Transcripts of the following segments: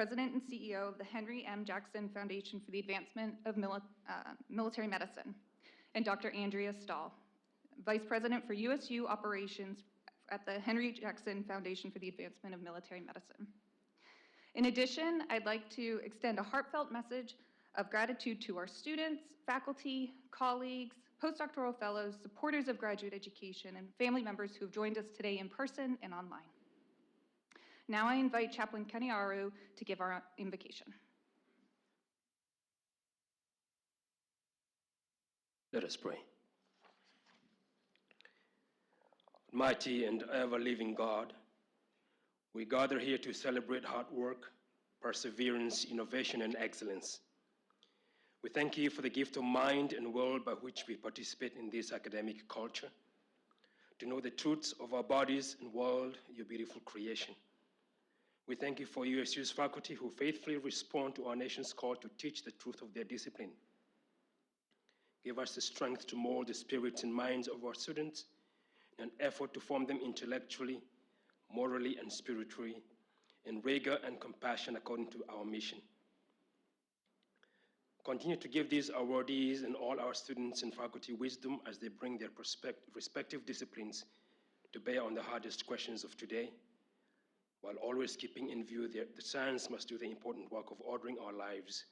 President and CEO of the Henry M. Jackson Foundation for the Advancement of Military Medicine, and Dr. Andrea Stahl, Vice President for USU Operations at the Henry Jackson Foundation for the Advancement of Military Medicine. In addition, I'd like to extend a heartfelt message of gratitude to our students, faculty, colleagues, postdoctoral fellows, supporters of graduate education, and family members who have joined us today in person and online. Now I invite Chaplain Kenny Aru to give our invocation. Let us pray. Mighty and ever-living God, we gather here to celebrate hard work, perseverance, innovation, and excellence. We thank you for the gift of mind and will by which we participate in this academic culture, to know the truths of our bodies and world, your beautiful creation. We thank you for USU's faculty who faithfully respond to our nation's call to teach the truth of their discipline. Give us the strength to mold the spirits and minds of our students in an effort to form them intellectually, morally, and spiritually, in rigor and compassion according to our mission. Continue to give these awardees and all our students and faculty wisdom as they bring their respective disciplines to bear on the hardest questions of today, while always keeping in view that science must do the important work of ordering our lives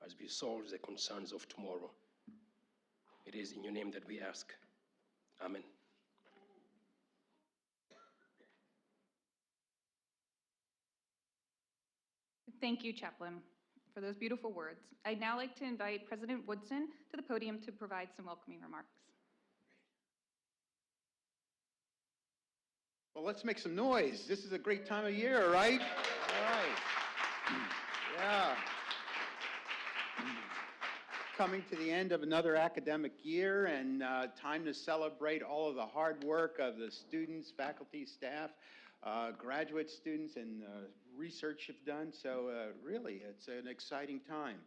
as we solve the concerns of tomorrow. It is in your name that we ask. Amen. Thank you, Chaplain, for those beautiful words. I'd now like to invite President Woodson to the podium to provide some welcoming remarks. Well, let's make some noise. This is a great time of year, right? All right. Yeah. Coming to the end of another academic year and time to celebrate all of the hard work of the students, faculty, staff, graduate students, and research have done. So really, it's an exciting time.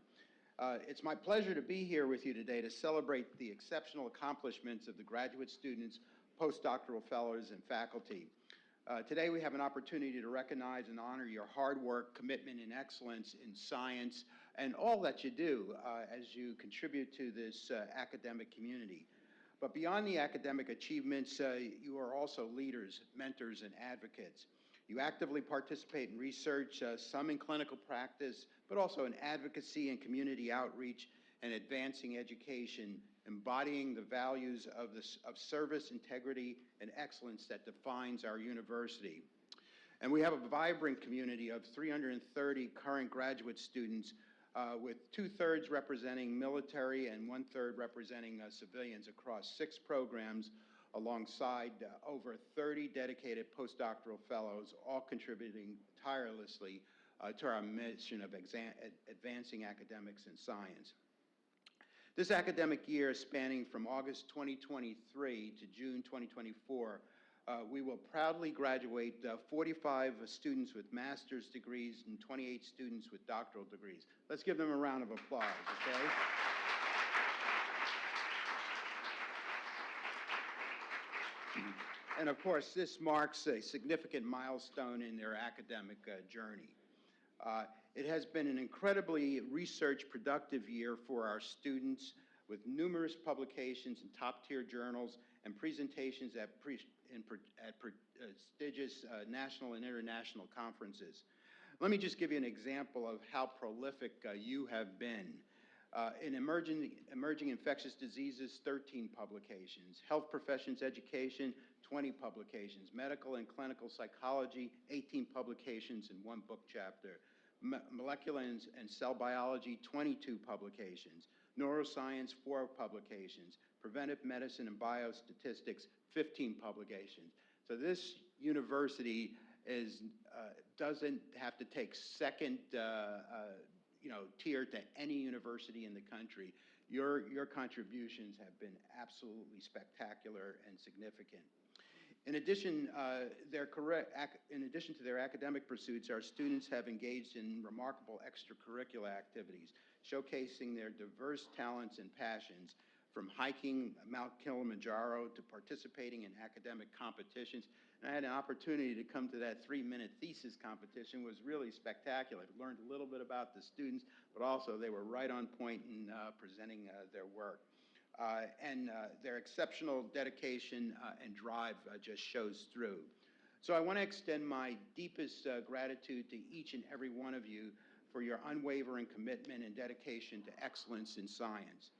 It's my pleasure to be here with you today to celebrate the exceptional accomplishments of the graduate students, postdoctoral fellows, and faculty. Today we have an opportunity to recognize and honor your hard work, commitment, and excellence in science, and all that you do as you contribute to this academic community. But beyond the academic achievements, you are also leaders, mentors, and advocates. You actively participate in research, some in clinical practice, but also in advocacy and community outreach and advancing education, embodying the values of service, integrity, and excellence that defines our university. And we have a vibrant community of 330 current graduate students, with 2/3 representing military and 1/3 representing civilians across 6 programs, alongside over 30 dedicated postdoctoral fellows, all contributing tirelessly to our mission of advancing academics and science. This academic year, spanning from August 2023 to June 2024, we will proudly graduate 45 students with master's degrees and 28 students with doctoral degrees. Let's give them a round of applause, okay? And of course, this marks a significant milestone in their academic journey. It has been an incredibly research-productive year for our students, with numerous publications in top-tier journals and presentations at prestigious national and international conferences. Let me just give you an example of how prolific you have been. In emerging infectious diseases, 13 publications. Health professions education, 20 publications. Medical and clinical psychology, 18 publications and 1 book chapter. Molecular and cell biology, 22 publications. Neuroscience, 4 publications. Preventive medicine and biostatistics, 15 publications. So this university doesn't have to take second tier to any university in the country. Your contributions have been absolutely spectacular and significant. In addition to their academic pursuits, our students have engaged in remarkable extracurricular activities, showcasing their diverse talents and passions, from hiking Mount Kilimanjaro to participating in academic competitions. And I had an opportunity to come to that 3-minute thesis competition. It was really spectacular. I learned a little bit about the students, but also they were right on point in presenting their work. And their exceptional dedication and drive just shows through. So I want to extend my deepest gratitude to each and every one of you for your unwavering commitment and dedication to excellence in science.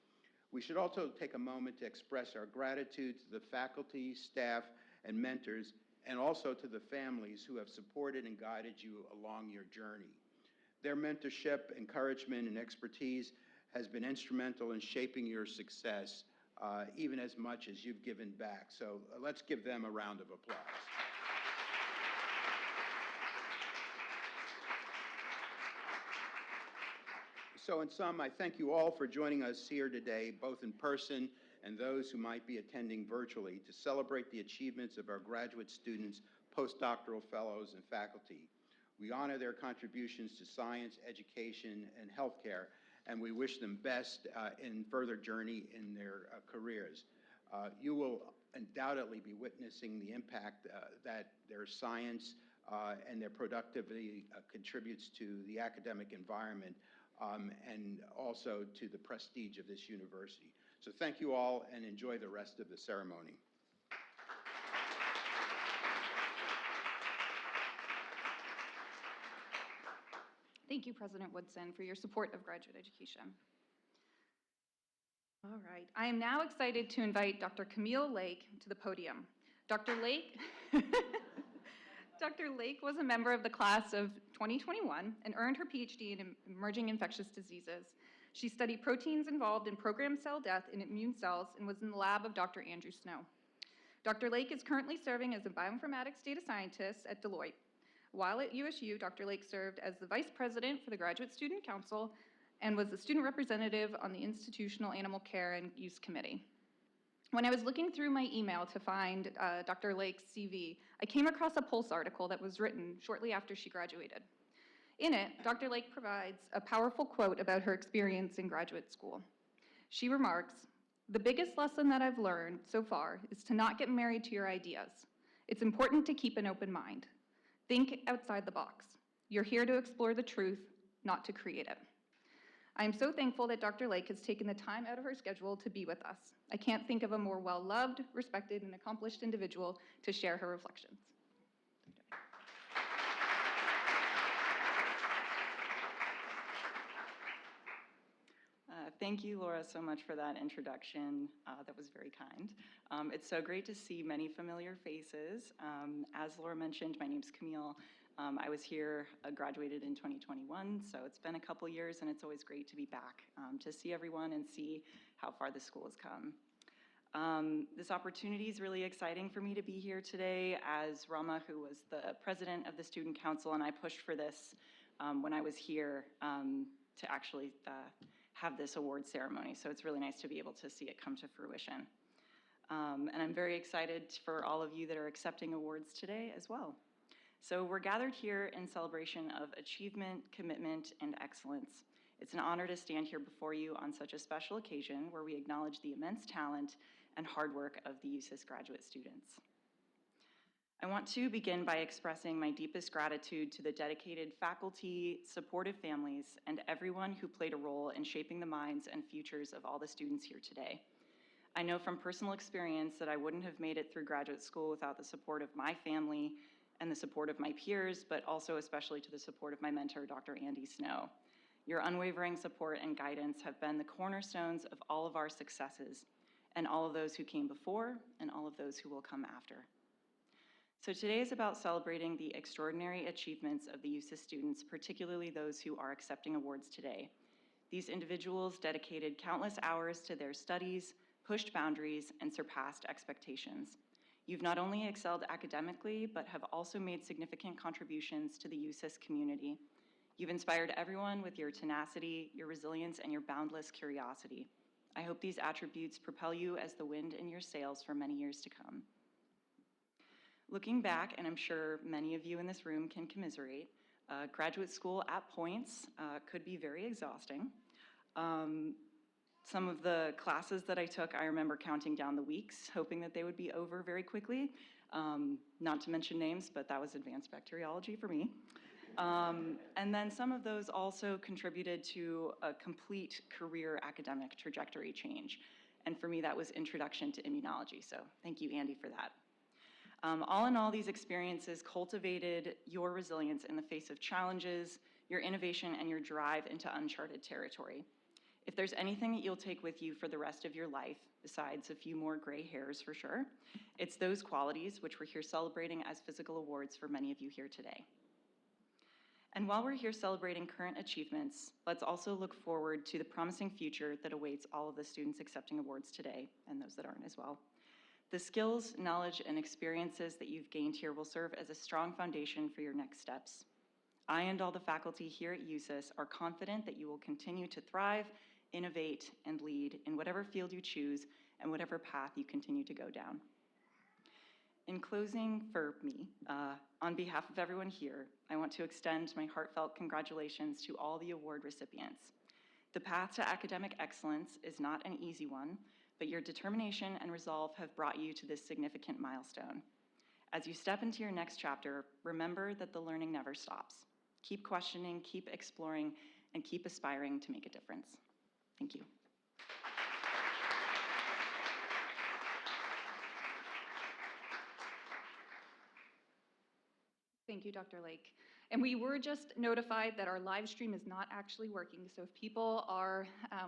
We should also take a moment to express our gratitude to the faculty, staff, and mentors, and also to the families who have supported and guided you along your journey. Their mentorship, encouragement, and expertise has been instrumental in shaping your success, even as much as you've given back. So let's give them a round of applause. So in sum, I thank you all for joining us here today, both in person and those who might be attending virtually, to celebrate the achievements of our graduate students, postdoctoral fellows, and faculty. We honor their contributions to science, education, and healthcare, and we wish them best in further journey in their careers. You will undoubtedly be witnessing the impact that their science and their productivity contributes to the academic environment and also to the prestige of this university. So thank you all, and enjoy the rest of the ceremony. Thank you, President Woodson, for your support of graduate education. All right, I am now excited to invite Dr. Camille Lake to the podium. Dr. Lake Dr. Lake was a member of the class of 2021 and earned her PhD in emerging infectious diseases. She studied proteins involved in programmed cell death in immune cells and was in the lab of Dr. Andrew Snow. Dr. Lake is currently serving as a bioinformatics data scientist at Deloitte. While at USU, Dr. Lake served as the vice president for the Graduate Student Council and was the student representative on the Institutional Animal Care and Use Committee. When I was looking through my email to find Dr. Lake's CV, I came across a Pulse article that was written shortly after she graduated. In it, Dr. Lake provides a powerful quote about her experience in graduate school. She remarks, "The biggest lesson that I've learned so far is to not get married to your ideas. It's important to keep an open mind. Think outside the box. You're here to explore the truth, not to create it." I am so thankful that Dr. Lake has taken the time out of her schedule to be with us. I can't think of a more well-loved, respected, and accomplished individual to share her reflections. Thank you, Laura, so much for that introduction. That was very kind. It's so great to see many familiar faces. As Laura mentioned, my name's Camille. I was here, graduated in 2021, so it's been a couple years, and it's always great to be back to see everyone and see how far the school has come. This opportunity is really exciting for me to be here today as Rama, who was the president of the Student Council, and I pushed for this when I was here to actually have this award ceremony, so it's really nice to be able to see it come to fruition. And I'm very excited for all of you that are accepting awards today as well. So we're gathered here in celebration of achievement, commitment, and excellence. It's an honor to stand here before you on such a special occasion where we acknowledge the immense talent and hard work of the USUHS graduate students. I want to begin by expressing my deepest gratitude to the dedicated faculty, supportive families, and everyone who played a role in shaping the minds and futures of all the students here today. I know from personal experience that I wouldn't have made it through graduate school without the support of my family and the support of my peers, but also especially to the support of my mentor, Dr. Andy Snow. Your unwavering support and guidance have been the cornerstones of all of our successes, and all of those who came before, and all of those who will come after. So today is about celebrating the extraordinary achievements of the USUHS students, particularly those who are accepting awards today. These individuals dedicated countless hours to their studies, pushed boundaries, and surpassed expectations. You've not only excelled academically, but have also made significant contributions to the USUHS community. You've inspired everyone with your tenacity, your resilience, and your boundless curiosity. I hope these attributes propel you as the wind in your sails for many years to come. Looking back, and I'm sure many of you in this room can commiserate, graduate school at points could be very exhausting. Some of the classes that I took, I remember counting down the weeks, hoping that they would be over very quickly. Not to mention names, but that was advanced bacteriology for me. And then some of those also contributed to a complete career academic trajectory change. And for me, that was introduction to immunology. So thank you, Andy, for that. All in all, these experiences cultivated your resilience in the face of challenges, your innovation, and your drive into uncharted territory. If there's anything that you'll take with you for the rest of your life, besides a few more gray hairs for sure, it's those qualities which we're here celebrating as physical awards for many of you here today. And while we're here celebrating current achievements, let's also look forward to the promising future that awaits all of the students accepting awards today, and those that aren't as well. The skills, knowledge, and experiences that you've gained here will serve as a strong foundation for your next steps. I and all the faculty here at USUHS are confident that you will continue to thrive, innovate, and lead in whatever field you choose and whatever path you continue to go down. In closing, for me, on behalf of everyone here, I want to extend my heartfelt congratulations to all the award recipients. The path to academic excellence is not an easy one, but your determination and resolve have brought you to this significant milestone. As you step into your next chapter, remember that the learning never stops. Keep questioning, keep exploring, and keep aspiring to make a difference. Thank you. Thank you, Dr. Lake. And we were just notified that our live stream is not actually working. So if people are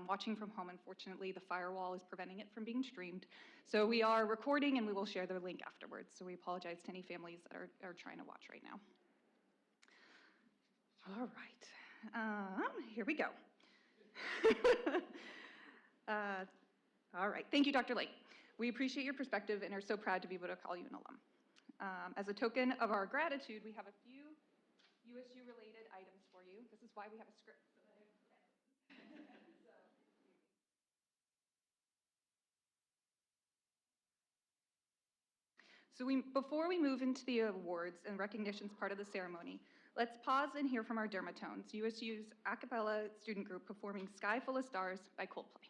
watching from home, unfortunately, the firewall is preventing it from being streamed. So we are recording and we will share the link afterwards. So we apologize to any families that are trying to watch right now. All right, here we go. All right, thank you, Dr. Lake. We appreciate your perspective and are so proud to be able to call you an alum. As a token of our gratitude, we have a few USU-related items for you. This is why we have a script. So that I don't forget. Before we move into the awards and recognitions part of the ceremony, let's pause and hear from our Dermatones, USU's Acapella student group performing Sky Full of Stars by Coldplay.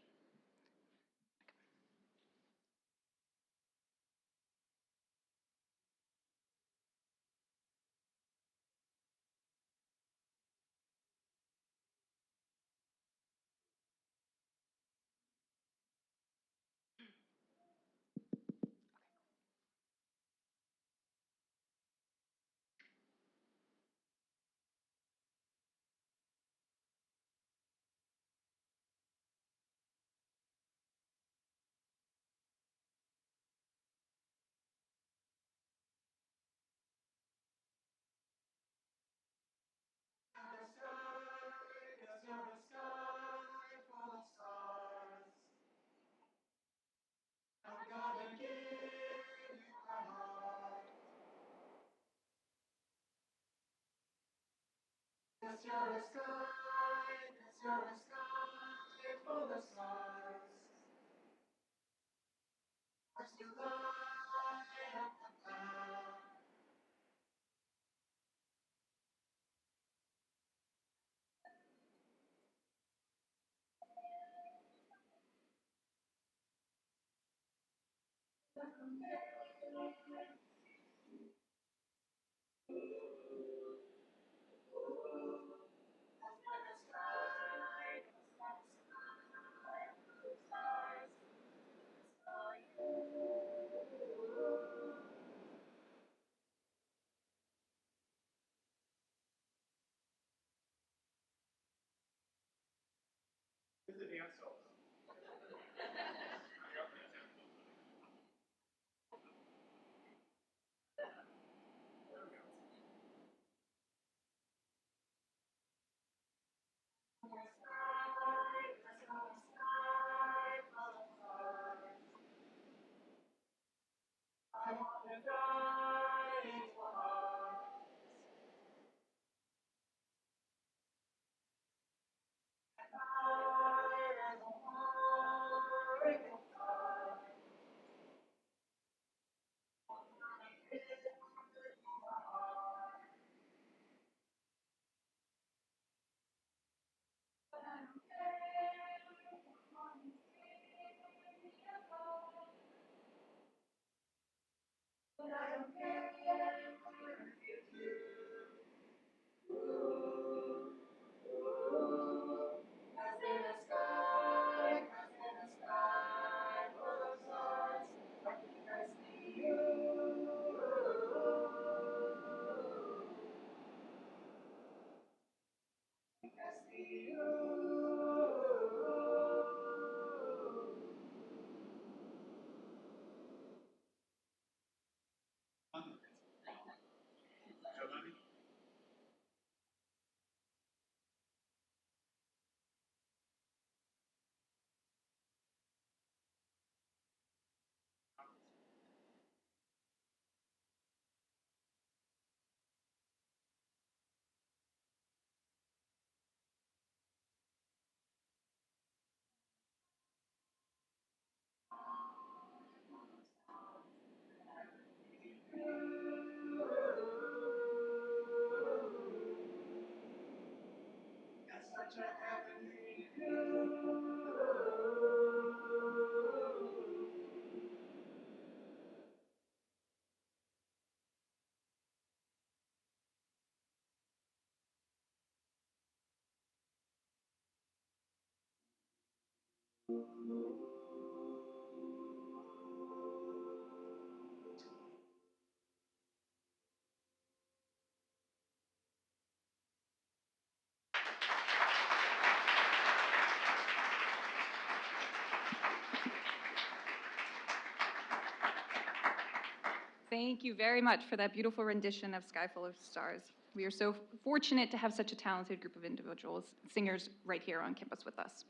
Thank you very much for that beautiful rendition of Sky Full of Stars. We are so fortunate to have such a talented group of individuals, singers, right here on campus with us.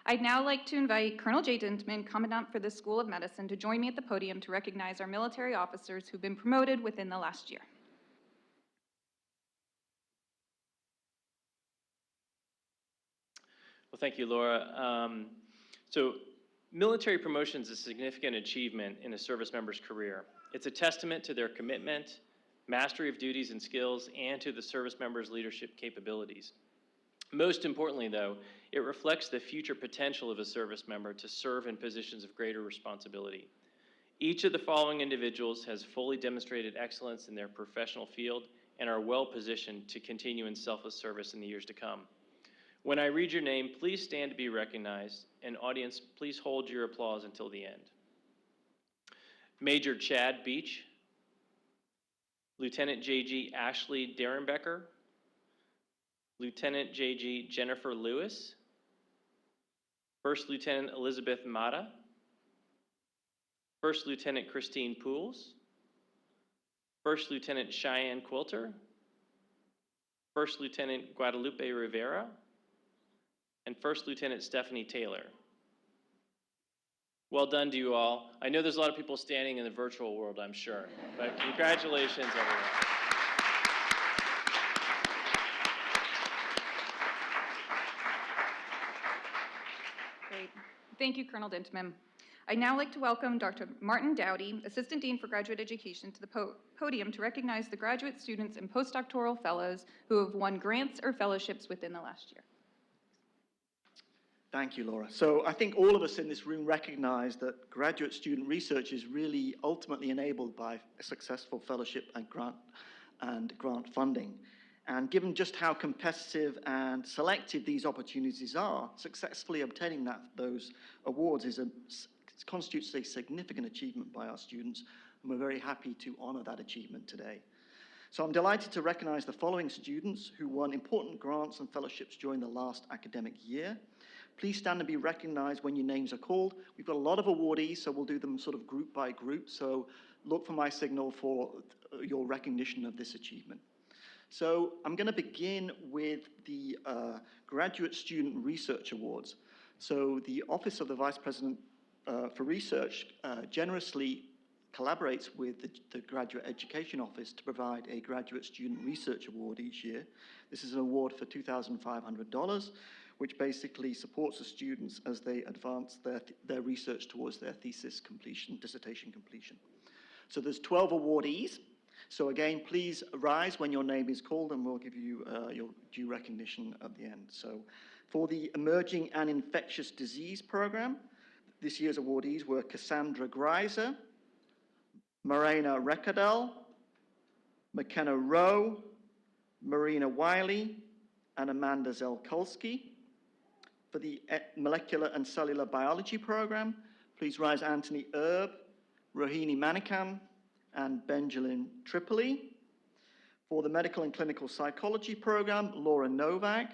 I'd now like to invite Colonel Jay Dintman, Commandant for the School of Medicine, to join me at the podium to recognize our military officers who've been promoted within the last year. Well, thank you, Laura. So military promotion is a significant achievement in a service member's career. It's a testament to their commitment, mastery of duties and skills, and to the service member's leadership capabilities. Most importantly, though, it reflects the future potential of a service member to serve in positions of greater responsibility. Each of the following individuals has fully demonstrated excellence in their professional field and are well positioned to continue in selfless service in the years to come. When I read your name, please stand to be recognized, and audience, please hold your applause until the end. Major Chad Beach, Lieutenant J.G. Ashley Derenbecker, Lieutenant J.G. Jennifer Lewis, First Lieutenant Elizabeth Mata, First Lieutenant Christine Pools, First Lieutenant Cheyenne Quilter, First Lieutenant Guadalupe Rivera, and First Lieutenant Stephanie Taylor. Well done to you all. I know there's a lot of people standing in the virtual world, I'm sure, but congratulations, everyone. Great. Thank you, Colonel Dintman. I'd now like to welcome Dr. Martin Dowdy, Assistant Dean for Graduate Education, to the podium to recognize the graduate students and postdoctoral fellows who have won grants or fellowships within the last year. Thank you, Laura. So I think all of us in this room recognize that graduate student research is really ultimately enabled by a successful fellowship and grant funding. And given just how competitive and selective these opportunities are, successfully obtaining those awards constitutes a significant achievement by our students, and we're very happy to honor that achievement today. So I'm delighted to recognize the following students who won important grants and fellowships during the last academic year. Please stand and be recognized when your names are called. We've got a lot of awardees, so we'll do them sort of group by group. So look for my signal for your recognition of this achievement. So I'm going to begin with the Graduate Student Research Awards. So the Office of the Vice President for Research generously collaborates with the Graduate Education Office to provide a Graduate Student Research Award each year. This is an award for $2,500, which basically supports the students as they advance their research towards their thesis completion, dissertation completion. So there's 12 awardees. So again, please rise when your name is called and we'll give you your due recognition at the end. So for the Emerging and Infectious Disease Program, this year's awardees were Cassandra Greiser, Marina Rekadel, McKenna Rowe, Marina Wiley, and Amanda Zelkolski. For the Molecular and Cellular Biology Program, please rise Anthony Erb, Rohini Manikam, and Benjamin Tripoli. For the Medical and Clinical Psychology Program, Laura Novak,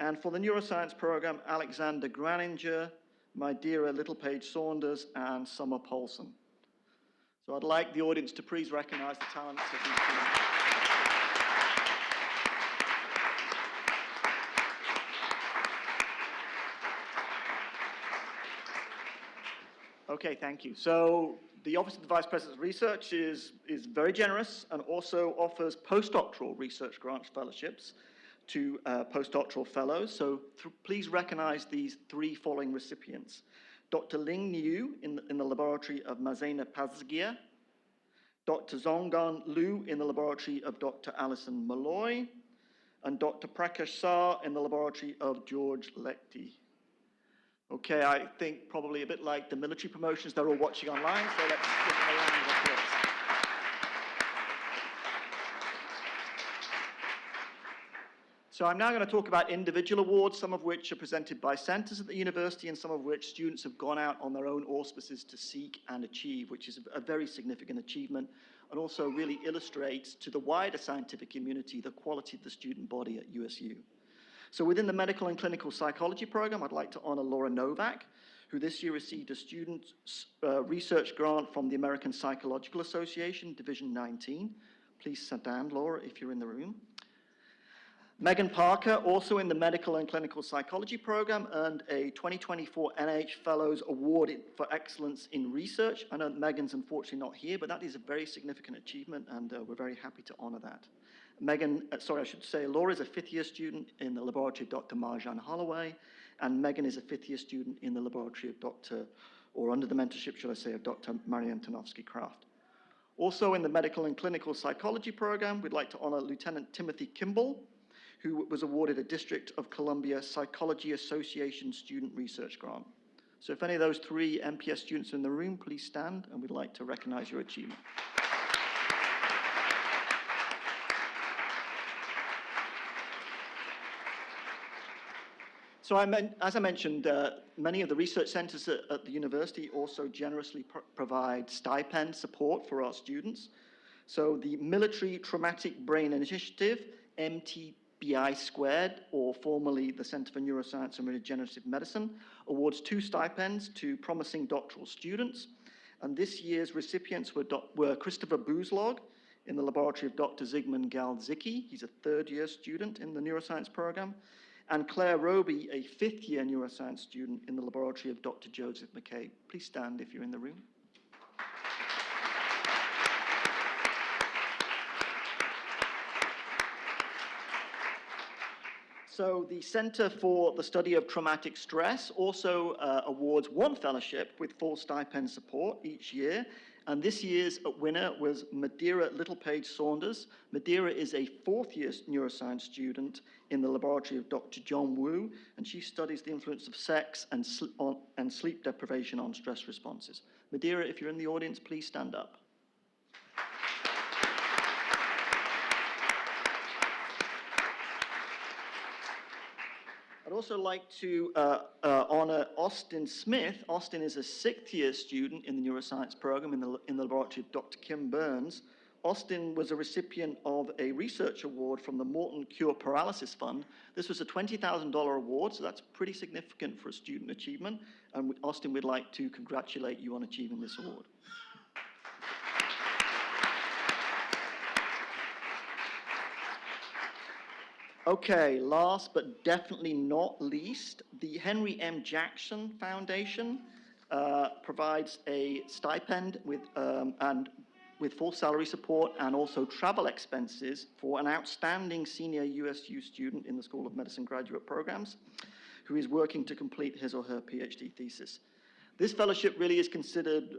And for the neuroscience program, Alexander Graninger, Madeira Littlepage Saunders, and Summer Paulson. So I'd like the audience to please recognize the talents of these students. Okay, thank you. So the Office of the Vice President of Research is very generous and also offers postdoctoral research grant fellowships to postdoctoral fellows. So please recognize these three following recipients. Dr. Ling Niu in the laboratory of Mazena Pazgia, Dr. Zonggan Liu in the laboratory of Dr. Allison Malloy, and Dr. Prakash Shah in the laboratory of George Lekti. Okay, I think probably a bit like the military promotions, they're all watching online, so let's give them a round of applause. So I'm now going to talk about individual awards, some of which are presented by centers at the university and some of which students have gone out on their own auspices to seek and achieve, which is a very significant achievement and also really illustrates to the wider scientific community the quality of the student body at USU. So within the medical and clinical psychology program, I'd like to honor Laura Novak, who this year received a student research grant from the American Psychological Association, Division 19. Please sit down, Laura, if you're in the room. Megan Parker, also in the medical and clinical psychology program, earned a 2024 NIH Fellows Award for Excellence in Research. I know Megan's unfortunately not here, but that is a very significant achievement, and we're very happy to honor that. Laura is a fifth-year student in the laboratory of Dr. Marjan Holloway, and Megan is a fifth-year student in the laboratory of under the mentorship, should I say, of Dr. Marianne Tarnowski-Kraft. Also in the medical and clinical psychology program, we'd like to honor Lieutenant Timothy Kimball, who was awarded a District of Columbia Psychology Association Student Research Grant. So if any of those three MPS students are in the room, please stand, and we'd like to recognize your achievement. So as I mentioned, many of the research centers at the university also generously provide stipend support for our students. So the Military Traumatic Brain Initiative, MTBI Squared, or formerly the Center for Neuroscience and Regenerative Medicine, awards 2 stipends to promising doctoral students. And this year's recipients were Christopher Buzlog in the laboratory of Dr. Zygmunt Galdzicki. He's a third-year student in the neuroscience program. And Claire Roby, a fifth-year neuroscience student in the laboratory of Dr. Joseph McCabe. Please stand if you're in the room. So the Center for the Study of Traumatic Stress also awards 1 fellowship with full stipend support each year. And this year's winner was Madeira Littlepage Saunders. Madeira is a 4th-year neuroscience student in the laboratory of Dr. John Wu, and she studies the influence of sex and sleep deprivation on stress responses. Madeira, if you're in the audience, please stand up. I'd also like to honor Austin Smith. Austin is a 6th-year student in the neuroscience program in the laboratory of Dr. Kim Burns. Austin was a recipient of a research award from the Morton Cure Paralysis Fund. This was a $20,000 award, so that's pretty significant for a student achievement. And Austin, we'd like to congratulate you on achieving this award. Okay, last but definitely not least, the Henry M. Jackson Foundation provides a stipend with full salary support and also travel expenses for an outstanding senior USU student in the School of Medicine graduate programs who is working to complete his or her PhD thesis. This fellowship really is considered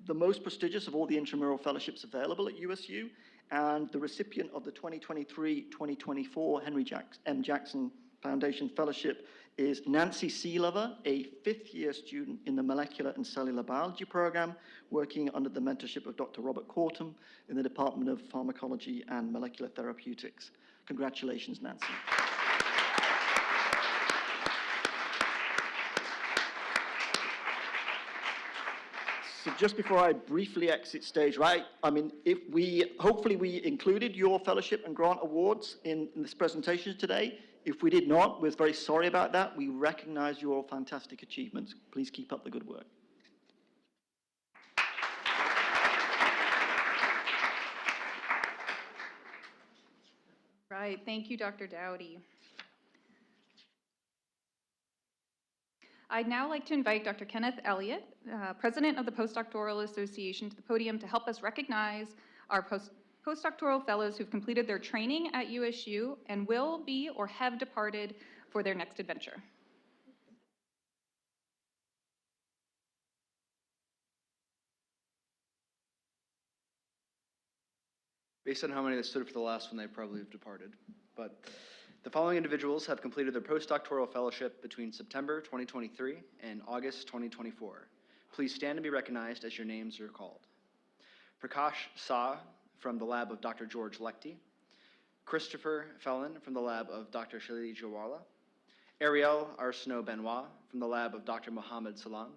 the most prestigious of all the intramural fellowships available at USU, and the recipient of the 2023-2024 Henry M. Jackson Foundation Fellowship is Nancy Seelover, a 5th-year student in the Molecular and Cellular Biology program, working under the mentorship of Dr. Robert Cortum in the Department of Pharmacology and Molecular Therapeutics. Congratulations, Nancy. So just before I briefly exit stage right, hopefully we included your fellowship and grant awards in this presentation today. If we did not, we're very sorry about that. We recognize your fantastic achievements. Please keep up the good work. Right, thank you, Dr. Dowdy. I'd now like to invite Dr. Kenneth Elliott, President of the Postdoctoral Association, to the podium to help us recognize our postdoctoral fellows who've completed their training at USU and will be or have departed for their next adventure. Based on how many that stood for the last one, they probably have departed. But the following individuals have completed their postdoctoral fellowship between September 2023 and August 2024. Please stand and be recognized as your names are called. Prakash Saw from the lab of Dr. George Lechty. Christopher Fellon from the lab of Dr. Shalili Jawala. Ariel Arsenault Benoit from the lab of Dr. Mohammed Salam.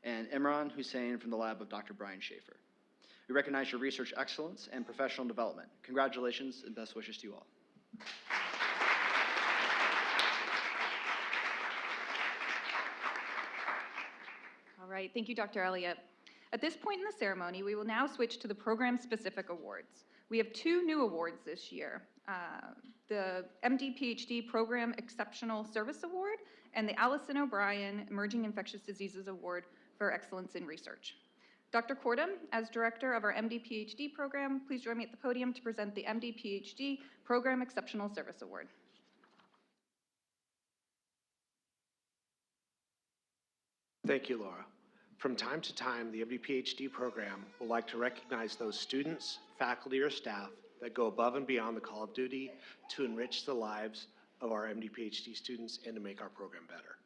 And Imran Hussein from the lab of Dr. Brian Schaefer. We recognize your research excellence and professional development. Congratulations and best wishes to you all. All right, thank you, Dr. Elliott. At this point in the ceremony, we will now switch to the program-specific awards. We have two new awards this year, the MD-PhD Program Exceptional Service Award and the Allison O'Brien Emerging Infectious Diseases Award for Excellence in Research. Dr. Cordham, as director of our MD-PhD program, please join me at the podium to present the MD-PhD Program Exceptional Service Award. Thank you, Laura. From time to time, the MD-PhD program will like to recognize those students, faculty, or staff that go above and beyond the call of duty to enrich the lives of our MD-PhD students and to make our program better.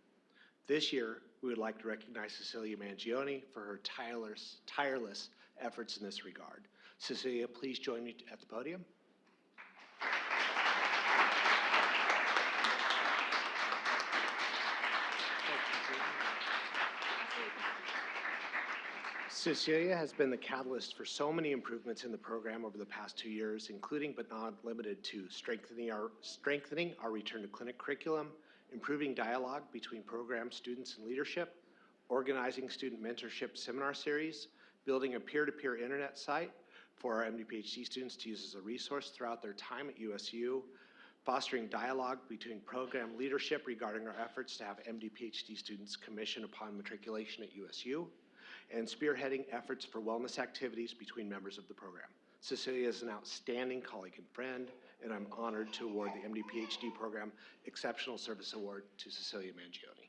This year, we would like to recognize Cecilia Mangione for her tireless efforts in this regard. Cecilia, please join me at the podium. Cecilia has been the catalyst for so many improvements in the program over the past 2 years, including but not limited to strengthening our return to clinic curriculum, improving dialogue between program students and leadership, organizing student mentorship seminar series, building a peer-to-peer internet site for our MD-PhD students to use as a resource throughout their time at USU, fostering dialogue between program leadership regarding our efforts to have MD-PhD students commission upon matriculation at USU, and spearheading efforts for wellness activities between members of the program. Cecilia is an outstanding colleague and friend, and I'm honored to award the MD-PhD Program Exceptional Service Award to Cecilia Mangione.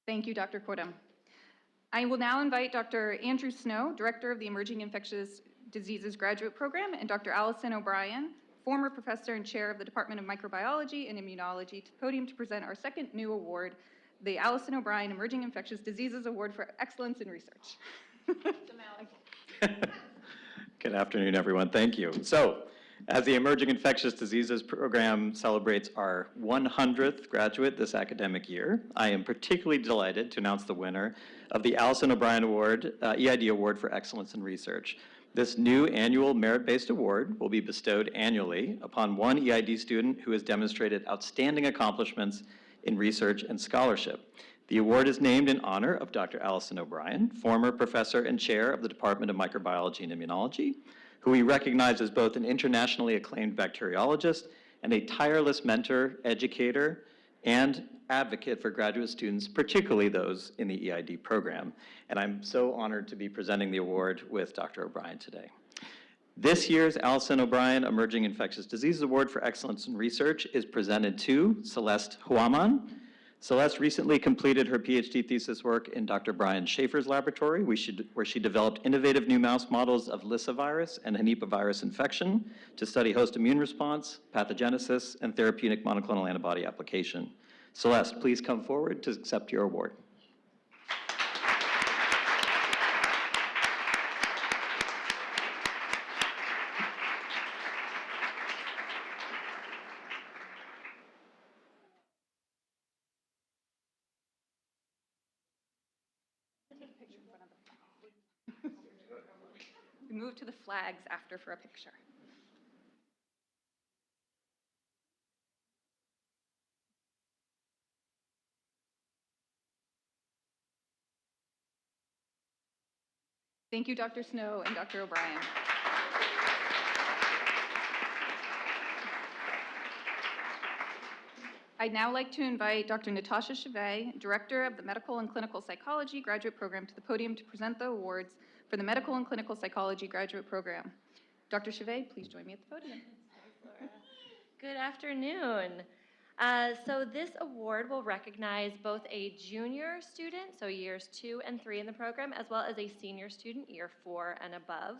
Thank you, Dr. Cordham. I will now invite Dr. Andrew Snow, Director of the Emerging Infectious Diseases Graduate Program, and Dr. Allison O'Brien, former professor and chair of the Department of Microbiology and Immunology, to the podium to present our second new award, the Allison O'Brien Emerging Infectious Diseases Award for Excellence in Research. Good afternoon, everyone. Thank you. So, as the Emerging Infectious Diseases Program celebrates our 100th graduate this academic year, I am particularly delighted to announce the winner of the Allison O'Brien Award, EID Award for Excellence in Research. This new annual merit-based award will be bestowed annually upon one EID student who has demonstrated outstanding accomplishments in research and scholarship. The award is named in honor of Dr. Allison O'Brien, former professor and chair of the Department of Microbiology and Immunology, who we recognize as both an internationally acclaimed bacteriologist and a tireless mentor, educator, and advocate for graduate students, particularly those in the EID program. And I'm so honored to be presenting the award with Dr. O'Brien today. This year's Allison O'Brien Emerging Infectious Diseases Award for Excellence in Research is presented to Celeste Huaman. Celeste recently completed her PhD thesis work in Dr. Brian Schaefer's laboratory, where she developed innovative new mouse models of Lissa virus and Henipavirus infection to study host immune response, pathogenesis, and therapeutic monoclonal antibody application. Celeste, please come forward to accept your award. move to the flags after for a picture. Thank you, Dr. Snow and Dr. O'Brien. I'd now like to invite Dr. Natasha Chevet, Director of the Medical and Clinical Psychology Graduate Program, to the podium to present the awards for the Medical and Clinical Psychology Graduate Program. Dr. Chevet, please join me at the podium. Good afternoon. So this award will recognize both a junior student, so years 2 and 3 in the program, as well as a senior student, year 4 and above,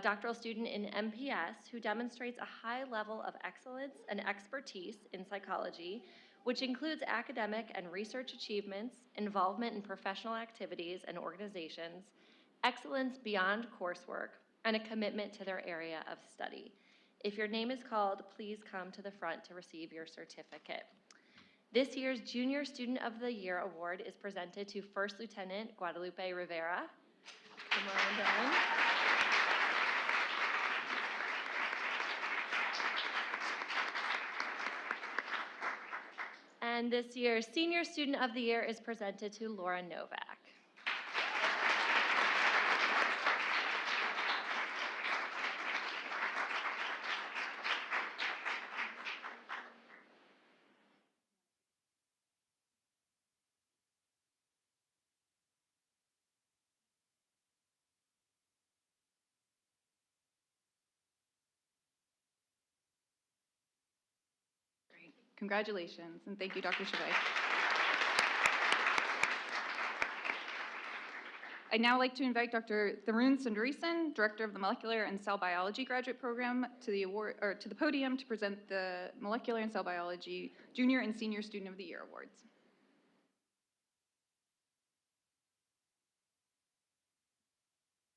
doctoral student in MPS who demonstrates a high level of excellence and expertise in psychology, which includes academic and research achievements, involvement in professional activities and organizations, excellence beyond coursework, and a commitment to their area of study. If your name is called, please come to the front to receive your certificate. This year's Junior Student of the Year Award is presented to First Lieutenant Guadalupe Rivera. Come on down. And this year's Senior Student of the Year is presented to Laura Novak. Great. Congratulations, and thank you, Dr. Chevet. I'd now like to invite Dr. Tharun Sundaresan, Director of the Molecular and Cell Biology Graduate Program, to the podium to present the Molecular and Cell Biology Junior and Senior Student of the Year Awards.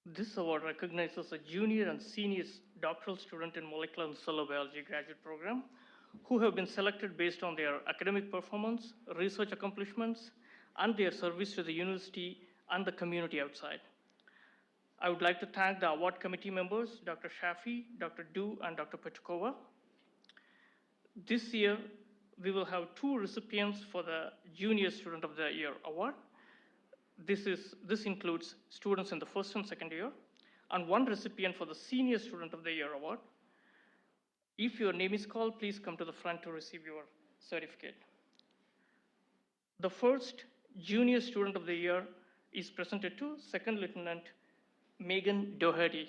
This award recognizes a junior and senior doctoral student in molecular and cell biology graduate program who have been selected based on their academic performance, research accomplishments, and their service to the university and the community outside. I would like to thank the award committee members, Dr. Shafi, Dr. Du, and Dr. Petukova. This year, we will have 2 recipients for the Junior Student of the Year Award. This includes students in the first and second year, and 1 recipient for the Senior Student of the Year Award. If your name is called, please come to the front to receive your certificate. The first Junior Student of the Year is presented to Second Lieutenant Megan Doherty.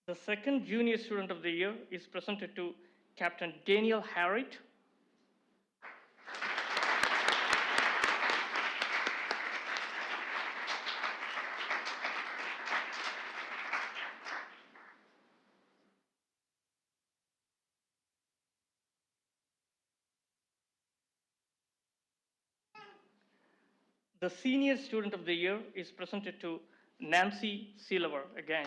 The second Junior Student of the Year is presented to Captain Daniel Harriet. The Senior Student of the Year is presented to Nancy Sealover again.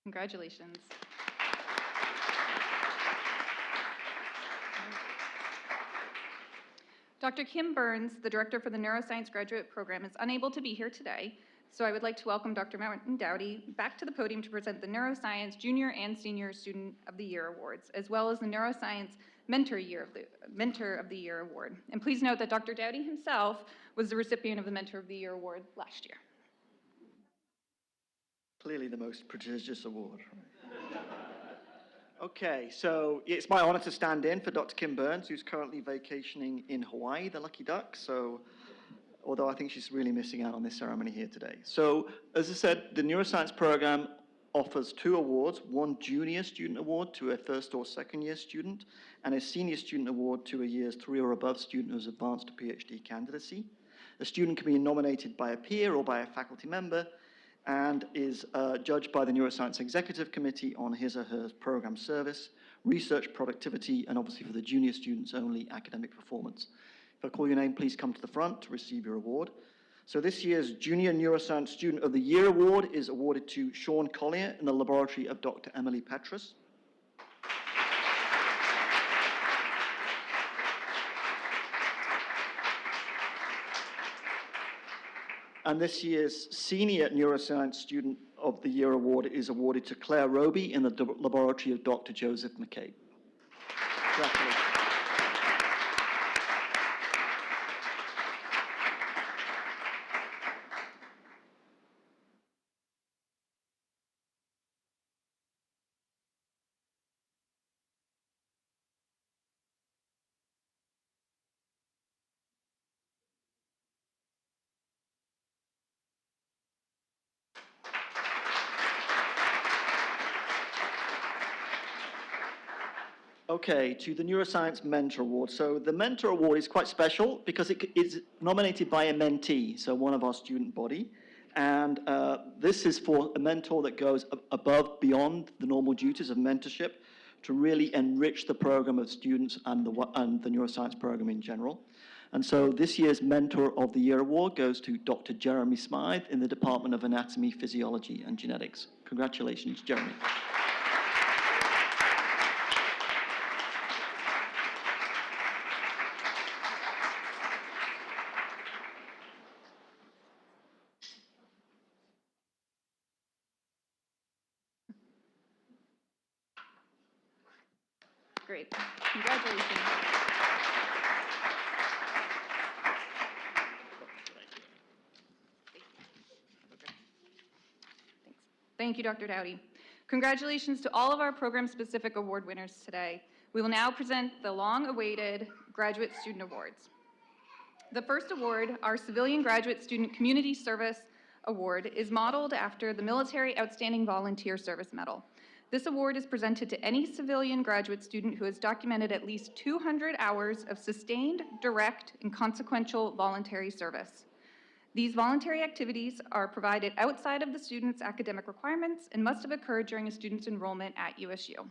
Congratulations. Dr. Kim Burns, the Director for the Neuroscience Graduate Program, is unable to be here today, so I would like to welcome Dr. Martin Dowdy back to the podium to present the Neuroscience Junior and Senior Student of the Year Awards, as well as the Neuroscience Mentor of the Year Award. And please note that Dr. Dowdy himself was the recipient of the Mentor of the Year Award last year. Clearly the most prestigious award. Okay, so it's my honor to stand in for Dr. Kim Burns, who's currently vacationing in Hawaii, the lucky duck. So, although I think she's really missing out on this ceremony here today. So, as I said, the neuroscience program offers 2 awards, one junior student award to a first or second year student, and a senior student award to a year's 3 or above student who's advanced to PhD candidacy. A student can be nominated by a peer or by a faculty member and is judged by the Neuroscience Executive Committee on his or her program service, research productivity, and obviously for the junior students only, academic performance. If I call your name, please come to the front to receive your award. So this year's Junior Neuroscience Student of the Year Award is awarded to Sean Collier in the laboratory of Dr. Emily Petrus. And this year's Senior Neuroscience Student of the Year Award is awarded to Claire Roby in the laboratory of Dr. Joseph McCabe. Congratulations. Okay, to the Neuroscience Mentor Award. So the Mentor Award is quite special because it is nominated by a mentee, so one of our student body. And this is for a mentor that goes above, beyond the normal duties of mentorship to really enrich the program of students and the neuroscience program in general. And so this year's Mentor of the Year Award goes to Dr. Jeremy Smythe in the Department of Anatomy, Physiology, and Genetics. Congratulations, Jeremy. Great. Congratulations. Thank you, Dr. Dowdy. Congratulations to all of our program-specific award winners today. We will now present the long-awaited Graduate Student Awards. The first award, our Civilian Graduate Student Community Service Award, is modeled after the Military Outstanding Volunteer Service Medal. This award is presented to any civilian graduate student who has documented at least 200 hours of sustained, direct, and consequential voluntary service. These voluntary activities are provided outside of the student's academic requirements and must have occurred during a student's enrollment at USU.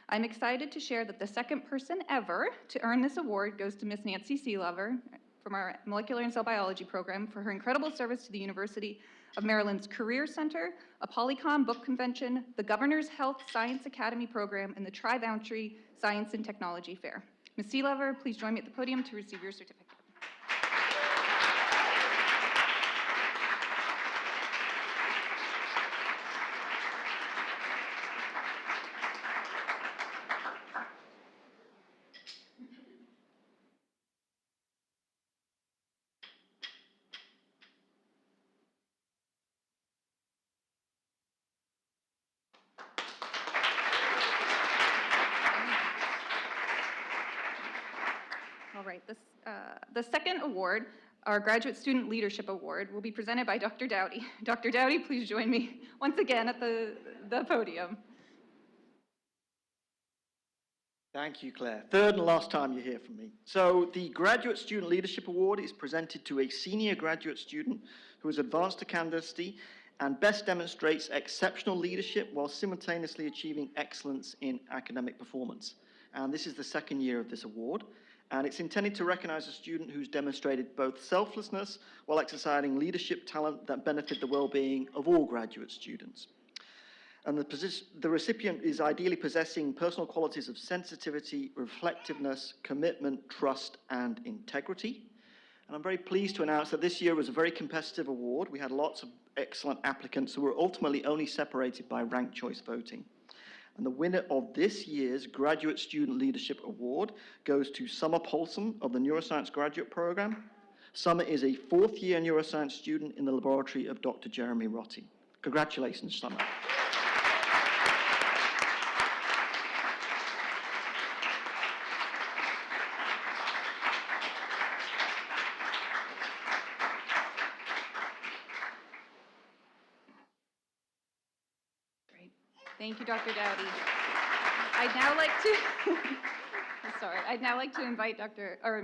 I'm excited to share that the second person ever to earn this award goes to Miss Nancy Sealover from our Molecular and Cell Biology program for her incredible service to the University of Maryland's Career Center, a Polycom Book Convention, the Governor's Health Science Academy Program, and the Tri-Boundary Science and Technology Fair. Ms. Sealover, please join me at the podium to receive your certificate. All right, the second award, our Graduate Student Leadership Award, will be presented by Dr. Dowdy. Dr. Dowdy, please join me once again at the podium. Thank you, Claire. Third and last time you hear from me. So the Graduate Student Leadership Award is presented to a senior graduate student who has advanced to candidacy and best demonstrates exceptional leadership while simultaneously achieving excellence in academic performance. And this is the second year of this award. And it's intended to recognize a student who's demonstrated both selflessness while exercising leadership talent that benefit the well-being of all graduate students. And the recipient is ideally possessing personal qualities of sensitivity, reflectiveness, commitment, trust, and integrity. And I'm very pleased to announce that this year was a very competitive award. We had lots of excellent applicants who were ultimately only separated by ranked choice voting. And the winner of this year's Graduate Student Leadership Award goes to Summer Paulson of the Neuroscience Graduate Program. Summer is a fourth-year neuroscience student in the laboratory of Dr. Jeremy Rotti. Congratulations, Summer. Great. Thank you, Dr. Dowdy. I'd now like to invite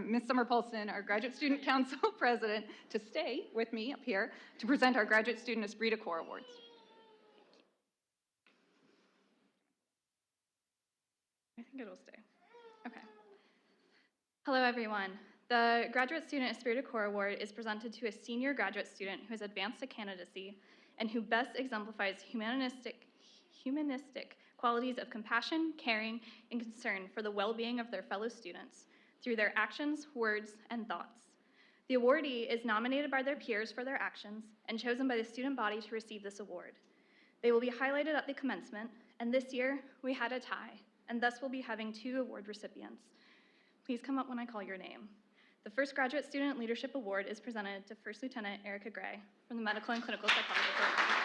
Ms. Summer Paulson, our Graduate Student Council President, to stay with me up here to present our Graduate Student Esprit de Corps Awards. I think it'll stay. Okay. Hello, everyone. The Graduate Student Esprit de Corps Award is presented to a senior graduate student who has advanced to candidacy and who best exemplifies humanistic qualities of compassion, caring, and concern for the well-being of their fellow students through their actions, words, and thoughts. The awardee is nominated by their peers for their actions and chosen by the student body to receive this award. They will be highlighted at the commencement, and this year we had a tie, and thus we'll be having 2 award recipients. Please come up when I call your name. The first Graduate Student Leadership Award is presented to First Lieutenant Erica Gray from the Medical and Clinical Psychology Program.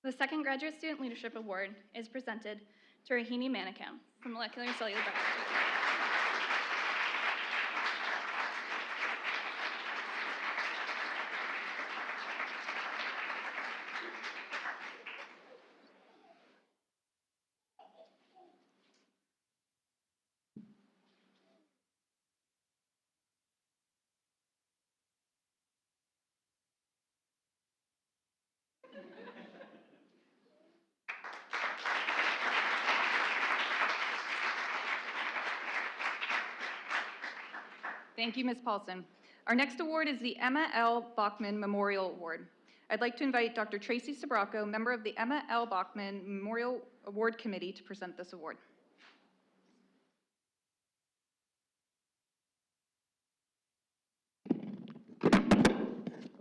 The second Graduate Student Leadership Award is presented to Rahini Manikam from Molecular and Cellular Biology. Thank you, Ms. Paulson. Our next award is the Emma L. Bachman Memorial Award. I'd like to invite Dr. Tracy Sabraco, member of the Emma L. Bachman Memorial Award Committee, to present this award.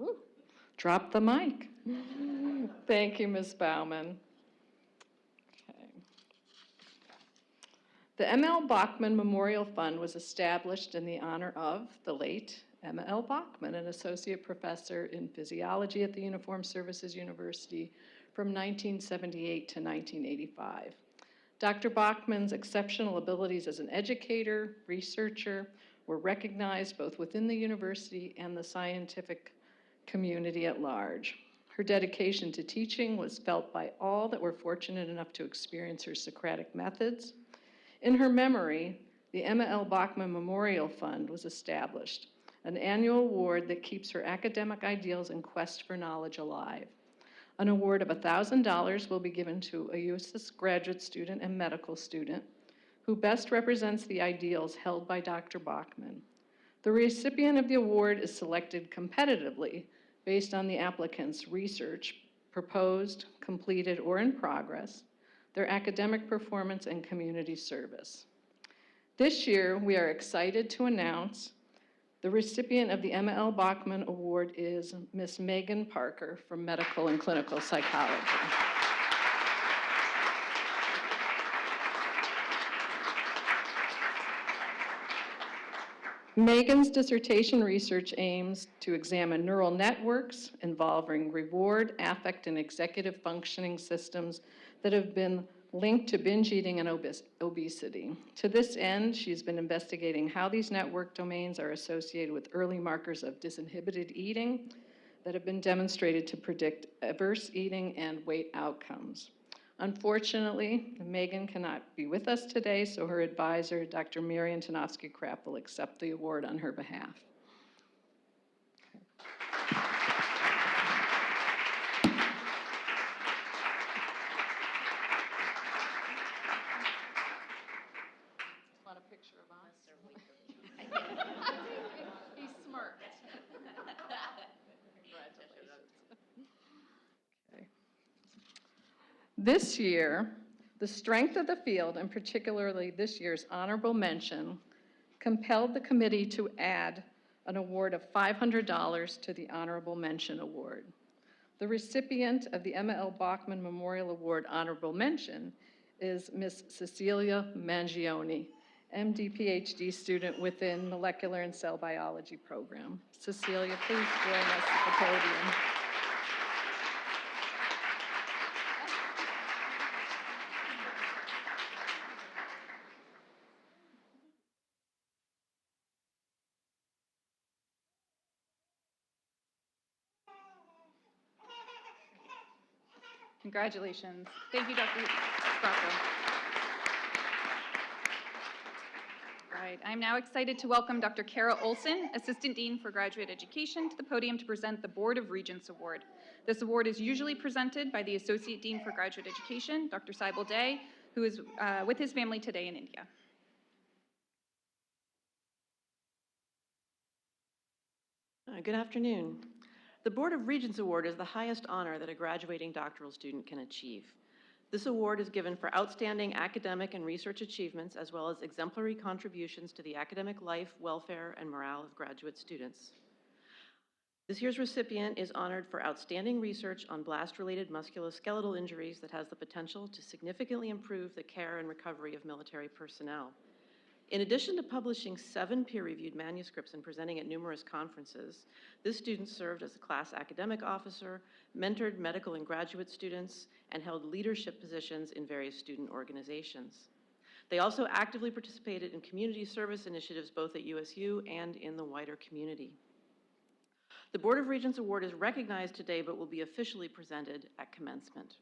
Ooh, drop the mic. Thank you, Ms. Bauman. Okay. The Emma L. Bachman Memorial Fund was established in the honor of the late Emma L. Bachman, an associate professor in physiology at the Uniformed Services University from 1978 to 1985. Dr. Bachman's exceptional abilities as an educator, researcher, were recognized both within the university and the scientific community at large. Her dedication to teaching was felt by all that were fortunate enough to experience her Socratic methods. In her memory, the Emma L. Bachman Memorial Fund was established, an annual award that keeps her academic ideals and quest for knowledge alive. An award of $1,000 will be given to a USUHS graduate student and medical student who best represents the ideals held by Dr. Bachman. The recipient of the award is selected competitively based on the applicant's research, proposed, completed, or in progress, their academic performance, and community service. This year, we are excited to announce the recipient of the Emma L. Bachman Award is Ms. Megan Parker from Medical and Clinical Psychology. Megan's dissertation research aims to examine neural networks involving reward, affect, and executive functioning systems that have been linked to binge eating and obesity. To this end, she's been investigating how these network domains are associated with early markers of disinhibited eating that have been demonstrated to predict adverse eating and weight outcomes. Unfortunately, Megan cannot be with us today, so her advisor, Dr. Marian Tanofsky-Krapp, will accept the award on her behalf. Want a picture of us? He smirked. Congratulations. Okay. This year, the strength of the field, and particularly this year's honorable mention, compelled the committee to add an award of $500 to the Honorable Mention Award. The recipient of the Emma L. Bachman Memorial Award Honorable Mention is Ms. Cecilia Mangione, MD, PhD student within Molecular and Cell Biology program. Cecilia, please join us at the podium. Congratulations. Thank you, Dr. Sprocco. All right, I'm now excited to welcome Dr. Kara Olson, Assistant Dean for Graduate Education, to the podium to present the Board of Regents Award. This award is usually presented by the Associate Dean for Graduate Education, Dr. Saibal Day, who is with his family today in India. Good afternoon. The Board of Regents Award is the highest honor that a graduating doctoral student can achieve. This award is given for outstanding academic and research achievements, as well as exemplary contributions to the academic life, welfare, and morale of graduate students. This year's recipient is honored for outstanding research on blast-related musculoskeletal injuries that has the potential to significantly improve the care and recovery of military personnel. In addition to publishing 7 peer-reviewed manuscripts and presenting at numerous conferences, this student served as a class academic officer, mentored medical and graduate students, and held leadership positions in various student organizations. They also actively participated in community service initiatives both at USU and in the wider community. The Board of Regents Award is recognized today but will be officially presented at commencement.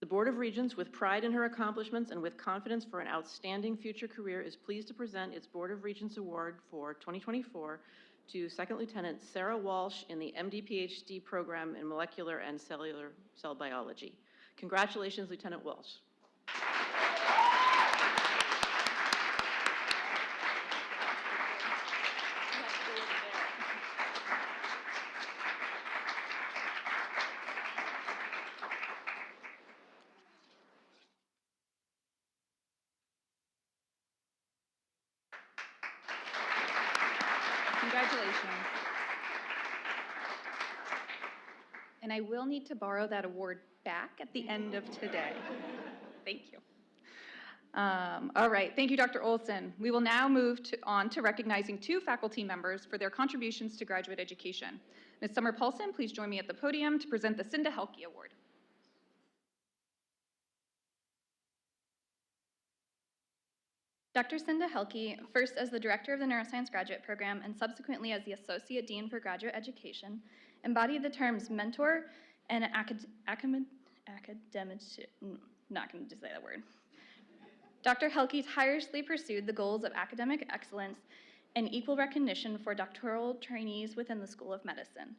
The Board of Regents, with pride in her accomplishments and with confidence for an outstanding future career, is pleased to present its Board of Regents Award for 2024 to Second Lieutenant Sarah Walsh in the MD-PhD program in molecular and cellular cell biology. Congratulations, Lieutenant Walsh. Congratulations. And I will need to borrow that award back at the end of today. Thank you. All right, thank you, Dr. Olson. We will now move on to recognizing 2 faculty members for their contributions to graduate education. Ms. Summer Paulson, please join me at the podium to present the Cinda Hy Award. Dr. Cinda Hy, first as the Director of the Neuroscience Graduate Program and subsequently as the Associate Dean for Graduate Education, embodied the terms mentor and academic, not going to say that word. Dr. Hy tirelessly pursued the goals of academic excellence and equal recognition for doctoral trainees within the School of Medicine.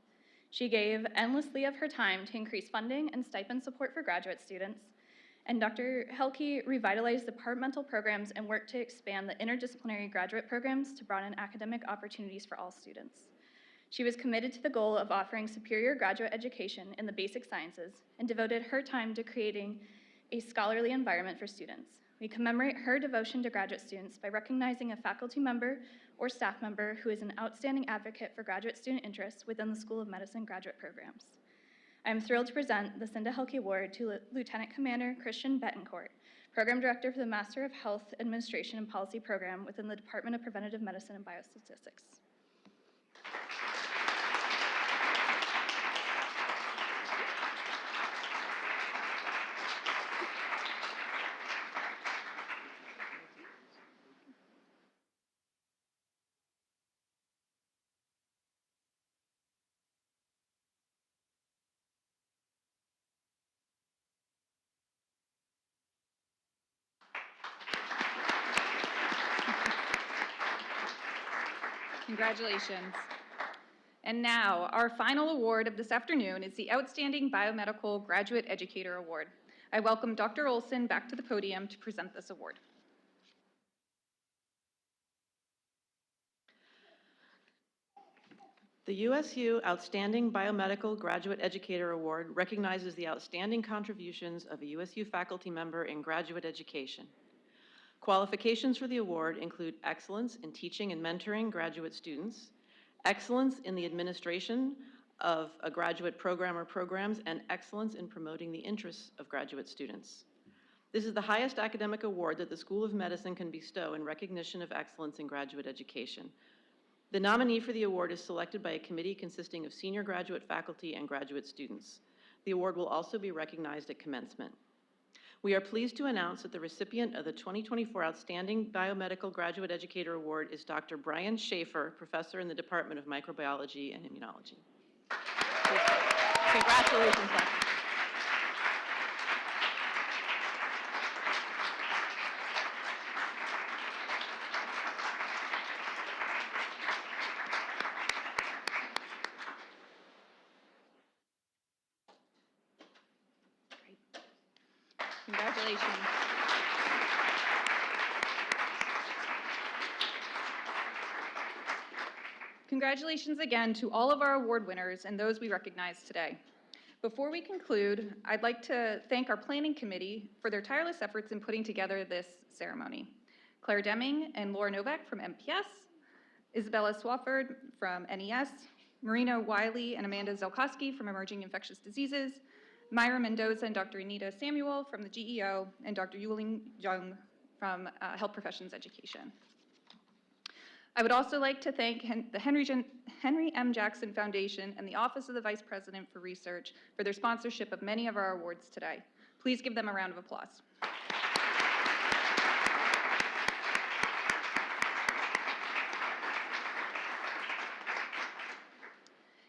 She gave endlessly of her time to increase funding and stipend support for graduate students, and Dr. Hy revitalized departmental programs and worked to expand the interdisciplinary graduate programs to broaden academic opportunities for all students. She was committed to the goal of offering superior graduate education in the basic sciences and devoted her time to creating a scholarly environment for students. We commemorate her devotion to graduate students by recognizing a faculty member or staff member who is an outstanding advocate for graduate student interests within the School of Medicine graduate programs. I am thrilled to present the Cinda Hy Award to Lieutenant Commander Christian Betancourt, Program Director for the Master of Health Administration and Policy Program within the Department of Preventative Medicine and Biostatistics. Congratulations. And now, our final award of this afternoon is the Outstanding Biomedical Graduate Educator Award. I welcome Dr. Olson back to the podium to present this award. The USU Outstanding Biomedical Graduate Educator Award recognizes the outstanding contributions of a USU faculty member in graduate education. Qualifications for the award include excellence in teaching and mentoring graduate students, excellence in the administration of a graduate program or programs, and excellence in promoting the interests of graduate students. This is the highest academic award that the School of Medicine can bestow in recognition of excellence in graduate education. The nominee for the award is selected by a committee consisting of senior graduate faculty and graduate students. The award will also be recognized at commencement. We are pleased to announce that the recipient of the 2024 Outstanding Biomedical Graduate Educator Award is Dr. Brian Schaefer, professor in the Department of Microbiology and Immunology. Congratulations, Dr. Congratulations. Congratulations again to all of our award winners and those we recognize today. Before we conclude, I'd like to thank our planning committee for their tireless efforts in putting together this ceremony. Claire Deming and Laura Novak from MPS, Isabella Swafford from NES, Marina Wiley and Amanda Zelkowski from Emerging Infectious Diseases, Myra Mendoza and Dr. Anita Samuel from the GEO, and Dr. Yuling Jung from Health Professions Education. I would also like to thank the Henry M. Jackson Foundation and the Office of the Vice President for Research for their sponsorship of many of our awards today. Please give them a round of applause.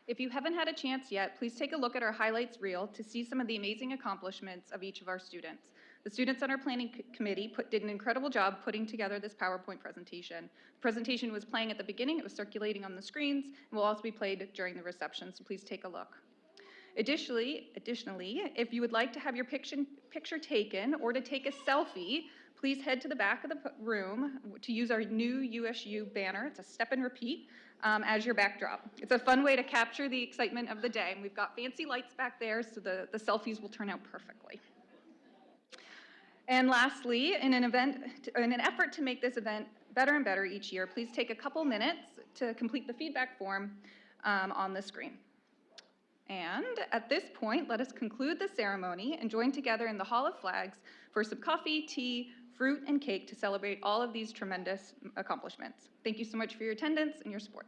If you haven't had a chance yet, please take a look at our highlights reel to see some of the amazing accomplishments of each of our students. The students on our planning committee did an incredible job putting together this PowerPoint presentation. The presentation was playing at the beginning, it was circulating on the screens, and will also be played during the reception, so please take a look. Additionally, if you would like to have your picture taken or to take a selfie, please head to the back of the room to use our new USU banner. It's a step and repeat as your backdrop. It's a fun way to capture the excitement of the day. And we've got fancy lights back there, so the selfies will turn out perfectly. And lastly, in an effort to make this event better and better each year, please take a couple minutes to complete the feedback form on the screen. And at this point, let us conclude the ceremony and join together in the Hall of Flags for some coffee, tea, fruit, and cake to celebrate all of these tremendous accomplishments. Thank you so much for your attendance and your support.